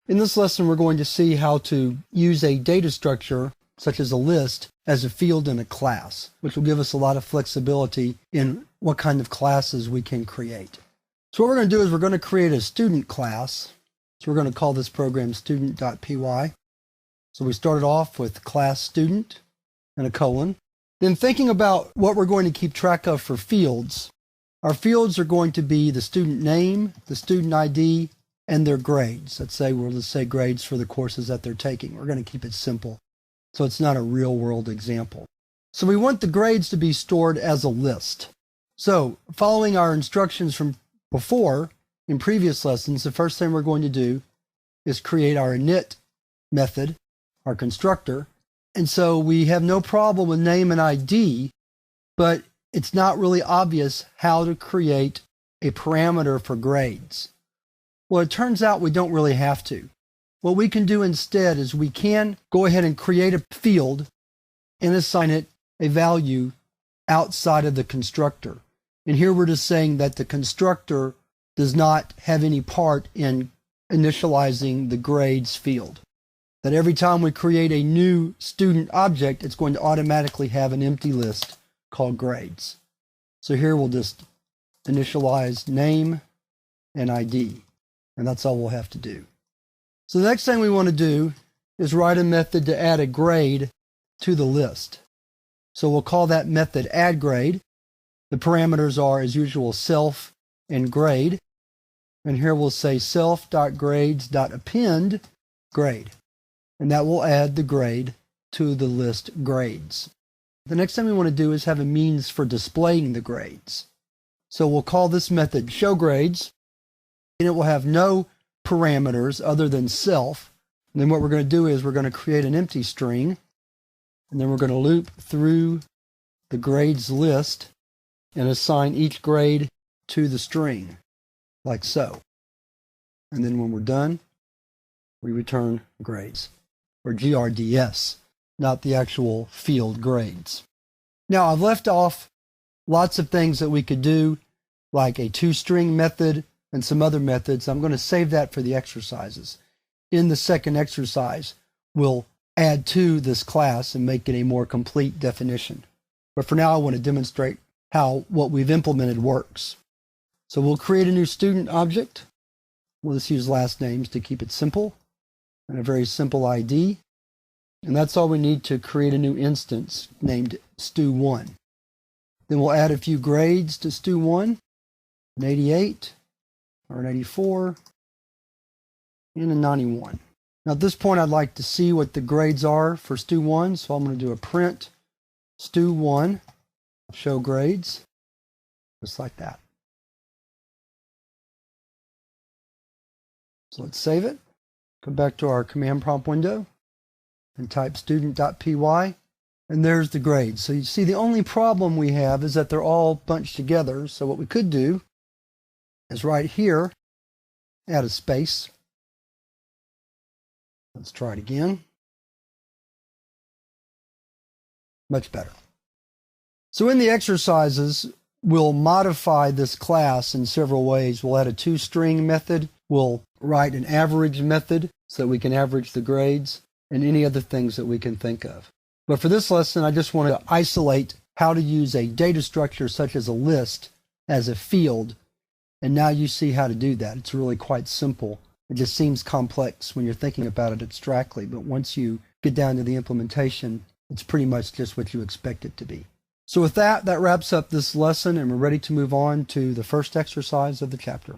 In this lesson, we're going to see how to use a data structure, such as a list, as a field in a class, which will give us a lot of flexibility in what kind of classes we can create. So what we're going to do is we're going to create a student class. So we're going to call this program student.py. So we started off with class student and a colon. Then thinking about what we're going to keep track of for fields, our fields are going to be the student name, the student ID, and their grades. Let's say grades for the courses that they're taking. We're going to keep it simple, so it's not a real-world example. So we want the grades to be stored as a list. So following our instructions from before, in previous lessons, the first thing we're going to do is create our init method, our constructor. And so we have no problem with name and ID, but it's not really obvious how to create a parameter for grades. Well, it turns out we don't really have to. What we can do instead is we can go ahead and create a field and assign it a value outside of the constructor. And here we're just saying that the constructor does not have any part in initializing the grades field. That every time we create a new student object, it's going to automatically have an empty list called grades. So here we'll just initialize name and ID. And that's all we'll have to do. So the next thing we want to do is write a method to add a grade to the list. So we'll call that method addGrade. The parameters are, as usual, self and grade. And here we'll say self.grades.append grade. And that will add the grade to the list grades. The next thing we want to do is have a means for displaying the grades. So we'll call this method showGrades. And it will have no parameters other than self. And then what we're going to do is we're going to create an empty string. And then we're going to loop through the grades list and assign each grade to the string, like so. And then when we're done, we return grades, or GRDS, not the actual field grades. Now, I've left off lots of things that we could do, like a toString method, and some other methods. I'm going to save that for the exercises. In the second exercise, we'll add to this class and make it a more complete definition. But for now, I want to demonstrate how what we've implemented works. So we'll create a new student object. We'll just use last names to keep it simple, and a very simple ID. And that's all we need to create a new instance named stu1. Then we'll add a few grades to stu1, an 88, or an 84, and a 91. Now at this point I'd like to see what the grades are for stu1, so I'm going to do a print stu1, show grades, just like that. So let's save it, come back to our command prompt window, and type student.py, and there's the grades. So you see the only problem we have is that they're all bunched together, so what we could do is right here, add a space. Let's try it again. Much better. So in the exercises, we'll modify this class in several ways. We'll add a toString method. We'll write an average method so that we can average the grades, and any other things that we can think of. But for this lesson, I just want to isolate how to use a data structure such as a list as a field. And now you see how to do that. It's really quite simple. It just seems complex when you're thinking about it abstractly, but once you get down to the implementation, it's pretty much just what you expect it to be. So with that, that wraps up this lesson, and we're ready to move on to the first exercise of the chapter.